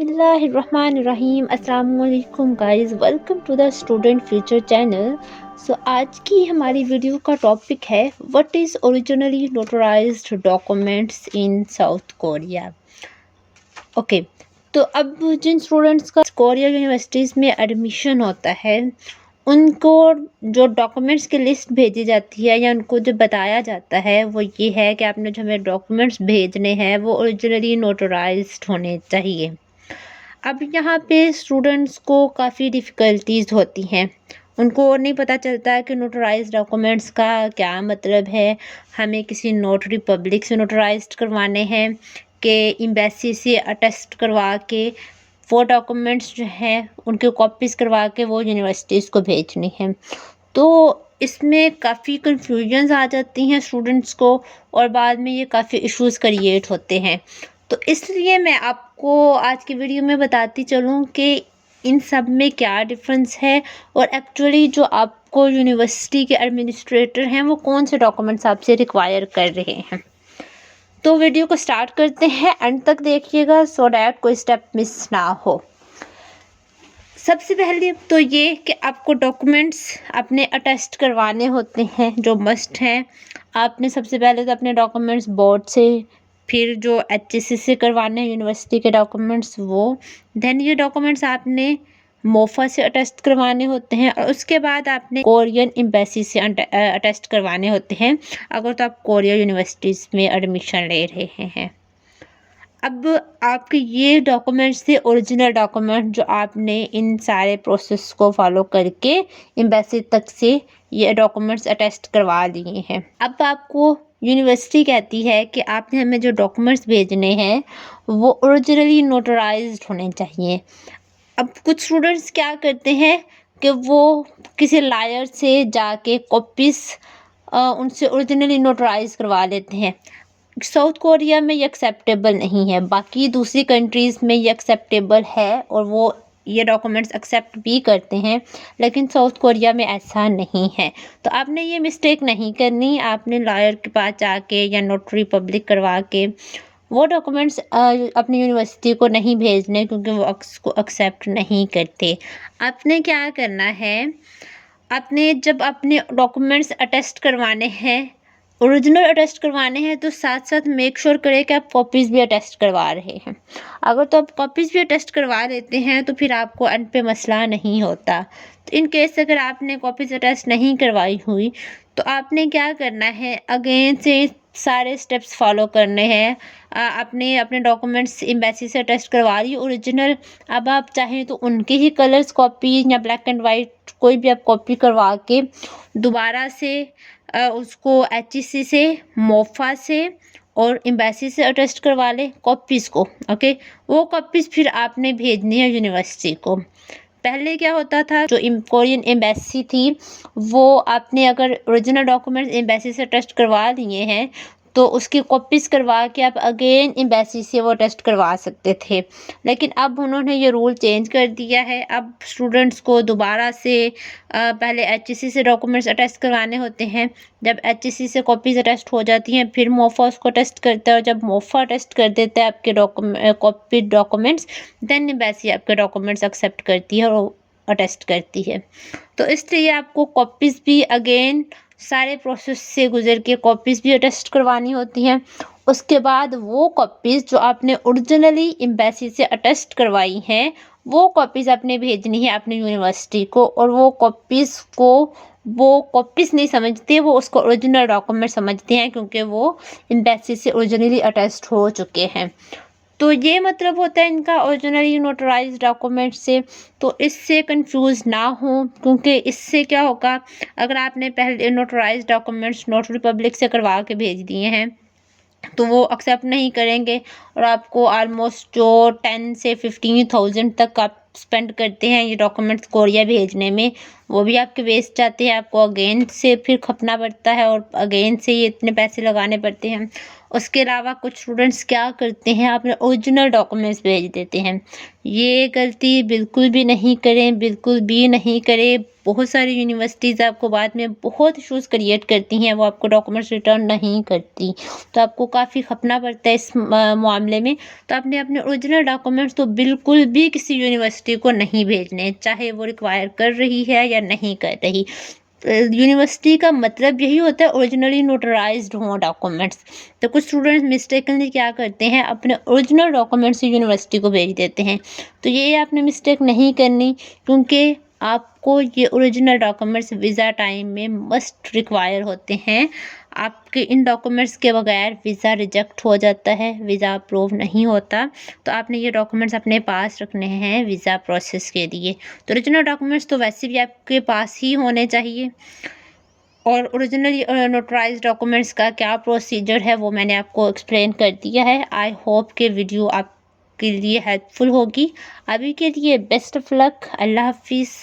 बिस्मिल्लाहिर्रहमानिर्रहीम अस्सलाम वालेकुम guys, welcome to the student future channel. आज की हमारी वीडियो का टॉपिक है what is originally notarized documents in South Korea. Okay, तो अब जिन स्टूडेंट्स का कोरिया यूनिवर्सिटीज़ में एडमिशन होता है उनको जो डॉक्यूमेंट्स की लिस्ट भेजी जाती है या उनको जो बताया जाता है वो ये है कि आपने जो हमें डॉक्यूमेंट्स भेजने हैं वो ओरिजिनली नोटराइज्ड होने चाहिए। अब यहाँ पे स्टूडेंट्स को काफ़ी डिफ़िकल्टीज़ होती हैं। उनको नहीं पता चलता है कि नोटराइज़्ड डॉक्यूमेंट्स का क्या मतलब है। हमें किसी नोटरी पब्लिक से नोटराइज़्ड करवाने हैं कि एम्बेसी से अटेस्ट करवा के वो डॉक्यूमेंट्स जो हैं उनकी कॉपीज़ करवा के वो यूनिवर्सिटीज़ को भेजनी है। तो इसमें काफ़ी कन्फ्यूजन्स आ जाती हैं स्टूडेंट्स को और बाद में ये काफ़ी इश्यूज़ क्रिएट होते हैं। तो इसलिए मैं आपको आज की वीडियो में बताती चलूँ कि इन सब में क्या डिफ़रेंस है और एक्चुअली जो आपको यूनिवर्सिटी के एडमिनिस्ट्रेटर हैं वो कौन से डॉक्यूमेंट्स आपसे रिक्वायर कर रहे हैं। तो वीडियो को स्टार्ट करते हैं, एंड तक देखिएगा सो डैट कोई स्टेप मिस ना हो। सबसे पहले तो ये कि आपको डॉक्यूमेंट्स अपने अटेस्ट करवाने होते हैं जो मस्ट हैं। आपने सबसे पहले तो अपने डॉक्यूमेंट्स बोर्ड से, फिर जो एचएससी से करवाने हैं यूनिवर्सिटी के डॉक्यूमेंट्स वो, देन ये डॉक्यूमेंट्स आपने मोफा से अटेस्ट करवाने होते हैं और उसके बाद आपने कोरियन एम्बेसी से अटेस्ट करवाने होते हैं अगर तो आप कोरिया यूनिवर्सिटीज़ में एडमिशन ले रहे हैं। अब आपके ये डॉक्यूमेंट्स थे ओरिजिनल डॉक्यूमेंट जो आपने इन सारे प्रोसेस को फॉलो करके एम्बेसी तक से ये डॉक्यूमेंट्स अटेस्ट करवा लिए हैं। अब आपको यूनिवर्सिटी कहती है कि आपने हमें जो डॉक्यूमेंट्स भेजने हैं वो ओरिजिनली नोटराइज्ड होने चाहिए। अब कुछ स्टूडेंट्स क्या करते हैं कि वो किसी लायर से जाके कॉपीज़ उनसे ओरिजिनली नोटराइज करवा लेते हैं। साउथ कोरिया में ये एक्सेप्टेबल नहीं है, बाकी दूसरी कंट्रीज़ में ये एक्सेप्टेबल है और वो ये डॉक्यूमेंट्स एक्सेप्ट भी करते हैं, लेकिन साउथ कोरिया में ऐसा नहीं है। तो आपने ये मिस्टेक नहीं करनी, आपने लॉयर के पास जाके या नोटरी पब्लिक करवा के वो डॉक्यूमेंट्स अपनी यूनिवर्सिटी को नहीं भेजने, क्योंकि वो उसको एक्सेप्ट नहीं करते। आपने क्या करना है, आपने जब अपने डॉक्यूमेंट्स अटेस्ट करवाने हैं, ओरिजिनल अटेस्ट करवाने हैं, तो साथ साथ मेक श्योर करें कि आप कॉपीज़ भी अटेस्ट करवा रहे हैं। अगर तो आप कॉपीज़ भी अटेस्ट करवा लेते हैं तो फिर आपको एंड पे मसला नहीं होता। तो इन केस अगर आपने कॉपीज़ अटेस्ट नहीं करवाई हुई तो आपने क्या करना है, अगेन से सारे स्टेप्स फॉलो करने हैं। आपने अपने डॉक्यूमेंट्स एम्बेसी से अटेस्ट करवा ली ओरिजिनल। अब आप चाहें तो उनके ही कलर्स कॉपी या ब्लैक एंड वाइट कोई भी आप कॉपी करवा के दोबारा से उसको एचईसी से, मोफा से और एम्बेसी से अटेस्ट करवा लें कॉपीज़ को। ओके, वो कॉपीज़ फिर आपने भेजनी है यूनिवर्सिटी को। पहले क्या होता था, जो कोरियन एम्बेसी थी वो आपने अगर ओरिजिनल डॉक्यूमेंट्स एम्बेसी से अटेस्ट करवा लिए हैं तो उसकी कॉपीज़ करवा के आप अगेन एम्बेसी से वो टेस्ट करवा सकते थे, लेकिन अब उन्होंने ये रूल चेंज कर दिया है। अब स्टूडेंट्स को दोबारा से पहले एचईसी से डॉक्यूमेंट्स अटेस्ट करवाने होते हैं। जब एचईसी से कॉपीज़ अटेस्ट हो जाती हैं फिर मोफा उसको टेस्ट करता है, और जब मोफा टेस्ट कर देता है आपके कॉपी डॉक्यूमेंट्स, देन एम्बेसी आपके डॉक्यूमेंट्स एक्सेप्ट करती है और अटेस्ट करती है। तो इसलिए आपको कॉपीज़ भी अगेन सारे प्रोसेस से गुजर के कॉपीज़ भी अटेस्ट करवानी होती हैं। उसके बाद वो कॉपीज़ जो आपने ओरिजिनली एम्बेसी से अटेस्ट करवाई हैं वो कॉपीज़ आपने भेजनी है अपनी यूनिवर्सिटी को, और वो कॉपीज़ को वो कॉपीज़ नहीं समझते, वो उसको ओरिजिनल डॉक्यूमेंट समझते हैं, क्योंकि वो एम्बेसी से ओरिजिनली अटेस्ट हो चुके हैं। तो ये मतलब होता है इनका ओरिजिनली नोटराइज्ड डॉक्यूमेंट से। तो इससे कंफ्यूज ना हो, क्योंकि इससे क्या होगा, अगर आपने पहले नोटराइज्ड डॉक्यूमेंट्स नोटरी पब्लिक से करवा के भेज दिए हैं तो वो एक्सेप्ट नहीं करेंगे और आपको ऑलमोस्ट जो 10 से 15,000 तक आप स्पेंड करते हैं ये डॉक्यूमेंट्स कोरिया भेजने में, वो भी आपके वेस्ट जाते हैं, आपको अगेन से फिर खपना पड़ता है और अगेन से ये इतने पैसे लगाने पड़ते हैं। उसके अलावा कुछ स्टूडेंट्स क्या करते हैं, अपने ओरिजिनल डॉक्यूमेंट्स भेज देते हैं। ये गलती बिल्कुल भी नहीं करें, बिल्कुल भी नहीं करें। बहुत सारी यूनिवर्सिटीज़ आपको बाद में बहुत इश्यूज़ क्रिएट करती हैं, वो आपको डॉक्यूमेंट्स रिटर्न नहीं करती, तो आपको काफ़ी खपना पड़ता है इस मामले में। तो आपने अपने ओरिजिनल डॉक्यूमेंट्स तो बिल्कुल भी किसी यूनिवर्सिटी को नहीं भेजने, चाहे वो रिक्वायर कर रही है या नहीं कर रही। यूनिवर्सिटी का मतलब यही होता है ओरिजिनली नोटराइज्ड हों डॉक्यूमेंट्स। तो कुछ स्टूडेंट्स मिस्टेकनली क्या करते हैं, अपने ओरिजिनल डॉक्यूमेंट्स यूनिवर्सिटी को भेज देते हैं। तो ये आपने मिस्टेक नहीं करनी, क्योंकि आपको ये ओरिजिनल डॉक्यूमेंट्स वीज़ा टाइम में मस्ट रिक्वायर होते हैं। आपके इन डॉक्यूमेंट्स के बगैर वीज़ा रिजेक्ट हो जाता है, वीज़ा अप्रूव नहीं होता। तो आपने ये डॉक्यूमेंट्स अपने पास रखने हैं वीज़ा प्रोसेस के लिए। तो ओरिजिनल डॉक्यूमेंट्स तो वैसे भी आपके पास ही होने चाहिए। और ओरिजिनली नोटराइज्ड डॉक्यूमेंट्स का क्या प्रोसीजर है वो मैंने आपको एक्सप्लेन कर दिया है। आई होप कि वीडियो आपके लिए हेल्पफुल होगी। अभी के लिए बेस्ट ऑफ लक। अल्लाह हाफिज़।